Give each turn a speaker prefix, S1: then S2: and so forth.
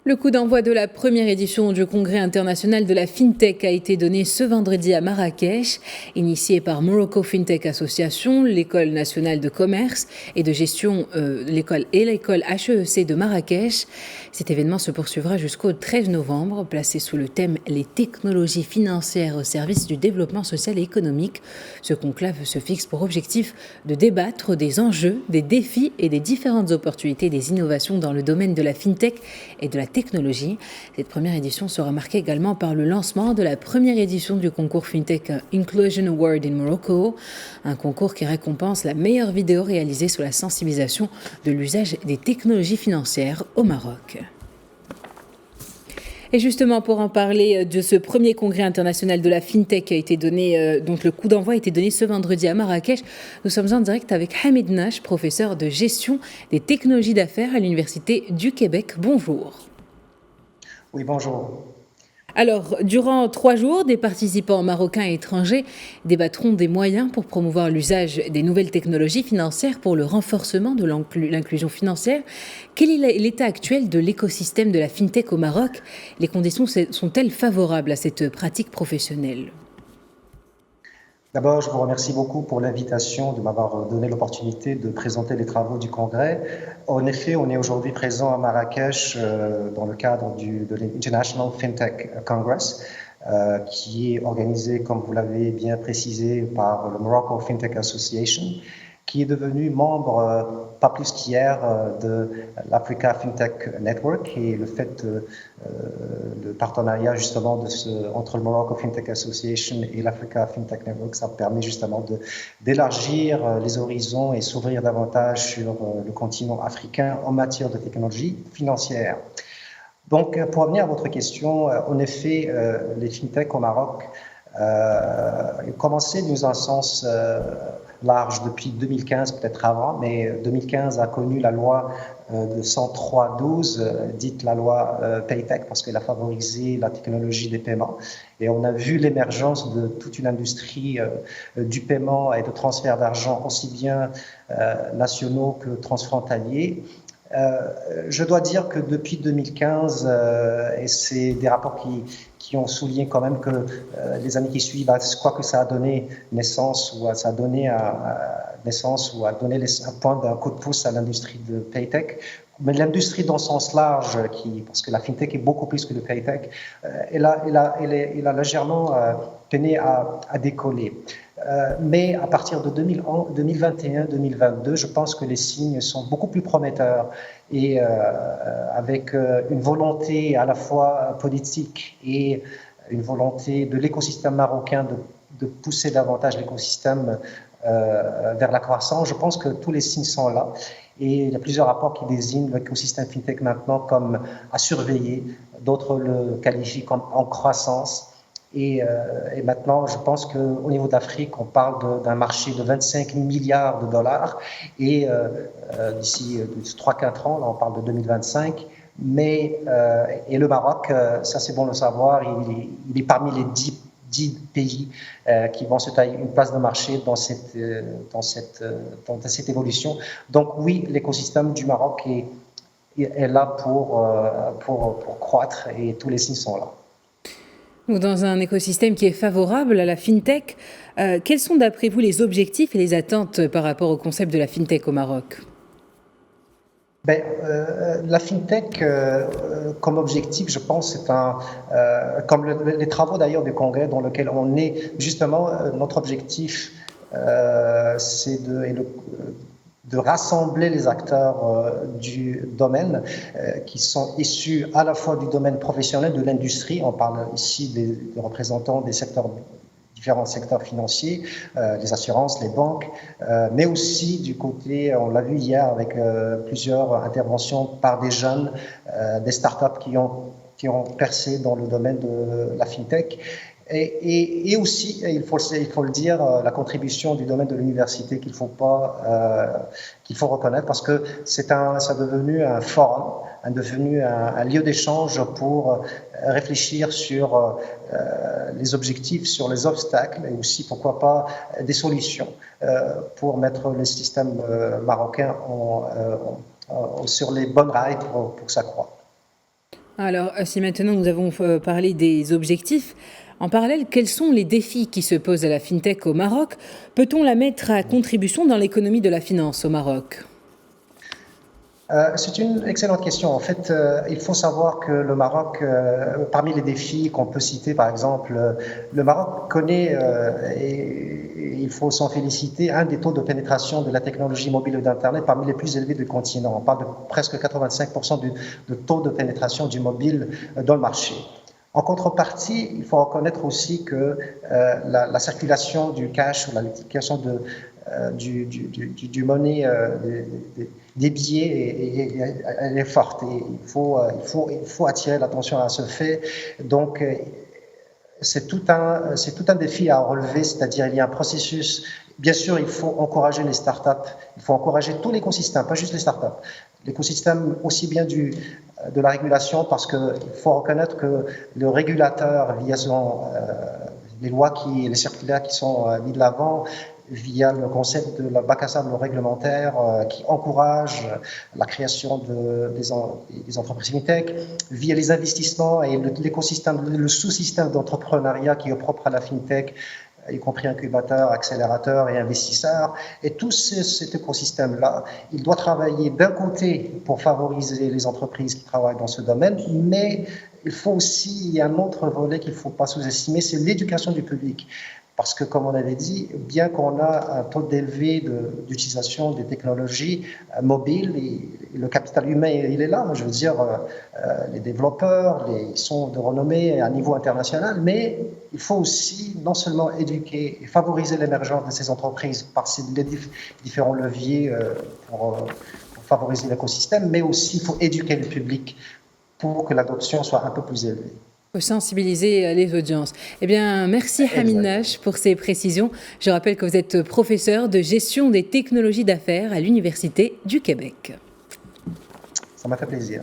S1: Le coup d'envoi de la première édition du Congrès international de la FinTech a été donné ce vendredi à Marrakech, initié par Morocco FinTech Association, l'École nationale de commerce et de gestion, l'école HEEC de Marrakech. Cet événement se poursuivra jusqu'au 13 novembre, placé sous le thème « Les technologies financières au service du développement social et économique ». Ce conclave se fixe pour objectif de débattre des enjeux, des défis et des différentes opportunités des innovations dans le domaine de la FinTech et de la technologie. Cette première édition sera marquée également par le lancement de la première édition du concours FinTech Inclusion Award in Morocco, un concours qui récompense la meilleure vidéo réalisée sur la sensibilisation de l'usage des technologies financières au Maroc. Et justement, pour en parler de ce premier congrès international de la FinTech qui a été donné, donc le coup d'envoi a été donné ce vendredi à Marrakech, nous sommes en direct avec Hamid Nash, professeur de gestion des technologies d'affaires à l'Université du Québec. Bonjour.
S2: Oui, bonjour.
S1: Alors, durant 3 jours, des participants marocains et étrangers débattront des moyens pour promouvoir l'usage des nouvelles technologies financières pour le renforcement de l'inclusion financière. Quel est l'état actuel de l'écosystème de la FinTech au Maroc? Les conditions sont-elles favorables à cette pratique professionnelle?
S2: D'abord, je vous remercie beaucoup pour l'invitation, de m'avoir donné l'opportunité de présenter les travaux du Congrès. En effet, on est aujourd'hui présent à Marrakech dans le cadre de l'International FinTech Congress, qui est organisé, comme vous l'avez bien précisé, par le Morocco FinTech Association, qui est devenu membre, pas plus qu'hier, de l'Africa FinTech Network, et le fait le partenariat justement entre le Morocco FinTech Association et l'Africa FinTech Network, ça permet justement d'élargir les horizons et s'ouvrir davantage sur le continent africain en matière de technologie financière. Donc, pour revenir à votre question, en effet, les FinTech au Maroc ont commencé dans un sens large depuis 2015, peut-être avant, mais 2015 a connu la loi de 103/12, dite la loi Paytech, parce qu'elle a favorisé la technologie des paiements. Et on a vu l'émergence de toute une industrie du paiement et de transfert d'argent, aussi bien nationaux que transfrontaliers. Je dois dire que depuis 2015, et c'est des rapports qui ont souligné quand même que les années qui suivent, quoi que ça a donné naissance ou ça a donné naissance ou a donné un point d'un coup de pouce à l'industrie de Paytech. Mais l'industrie dans le sens large, parce que la FinTech est beaucoup plus que le Paytech, elle a légèrement peiné à décoller. Mais à partir de 2021-2022, je pense que les signes sont beaucoup plus prometteurs et avec une volonté à la fois politique et une volonté de l'écosystème marocain de pousser davantage l'écosystème vers la croissance. Je pense que tous les signes sont là et il y a plusieurs rapports qui désignent l'écosystème FinTech maintenant comme à surveiller, d'autres le qualifient comme en croissance. Et maintenant, je pense qu'au niveau d'Afrique, on parle d'un marché de 25 milliards de dollars et d'ici 3-4 ans, là on parle de 2025. Mais, et le Maroc, ça c'est bon de le savoir, il est parmi les 10 pays qui vont se tailler une place de marché dans cette évolution. Donc oui, l'écosystème du Maroc est là pour croître et tous les signes sont là.
S1: Dans un écosystème qui est favorable à la FinTech, quels sont d'après vous les objectifs et les attentes par rapport au concept de la FinTech au Maroc?
S2: La FinTech, comme objectif, je pense, c'est comme les travaux d'ailleurs du Congrès dans lequel on est, justement, notre objectif, c'est de rassembler les acteurs du domaine qui sont issus à la fois du domaine professionnel, de l'industrie, on parle ici des représentants des différents secteurs financiers, les assurances, les banques, mais aussi du côté, on l'a vu hier avec plusieurs interventions par des jeunes, des startups qui ont percé dans le domaine de la FinTech. Et aussi, il faut le dire, la contribution du domaine de l'université qu'il faut reconnaître parce que ça est devenu un forum, devenu un lieu d'échange pour réfléchir sur les objectifs, sur les obstacles et aussi, pourquoi pas, des solutions pour mettre le système marocain sur les bonnes rails pour que ça croît.
S1: Alors, si maintenant nous avons parlé des objectifs, en parallèle, quels sont les défis qui se posent à la FinTech au Maroc? Peut-on la mettre à contribution dans l'économie de la finance au Maroc?
S2: C'est une excellente question. En fait, il faut savoir que le Maroc, parmi les défis qu'on peut citer, par exemple, le Maroc connaît, et il faut s'en féliciter, un des taux de pénétration de la technologie mobile et d'Internet parmi les plus élevés du continent. On parle de presque 85% de taux de pénétration du mobile dans le marché. En contrepartie, il faut reconnaître aussi que la circulation du cash ou la multiplication du monnaie, des billets, elle est forte. Et il faut attirer l'attention à ce fait. Donc, c'est tout un défi à relever, c'est-à-dire il y a un processus. Bien sûr, il faut encourager les startups, il faut encourager tout l'écosystème, pas juste les startups. L'écosystème aussi bien de la régulation, parce qu'il faut reconnaître que le régulateur, via les lois les circulaires qui sont mis de l'avant, via le concept de la bac à sable réglementaire qui encourage la création des entreprises fintech, via les investissements et l'écosystème, le sous-système d'entrepreneuriat qui est propre à la fintech, y compris incubateurs, accélérateurs et investisseurs. Et tout cet écosystème-là, il doit travailler d'un côté pour favoriser les entreprises qui travaillent dans ce domaine, mais il faut aussi, il y a un autre volet qu'il ne faut pas sous-estimer, c'est l'éducation du public. Parce que, comme on avait dit, bien qu'on a un taux élevé d'utilisation des technologies mobiles, et le capital humain, il est là. Je veux dire, les développeurs, ils sont de renommée à niveau international, mais il faut aussi non seulement éduquer et favoriser l'émergence de ces entreprises par les différents leviers pour favoriser l'écosystème, mais aussi il faut éduquer le public pour que l'adoption soit un peu plus élevée.
S1: Faut sensibiliser les audiences. Eh bien, merci Hamid Nache pour ces précisions. Je rappelle que vous êtes professeur de gestion des technologies d'affaires à l'Université du Québec.
S2: Ça m'a fait plaisir.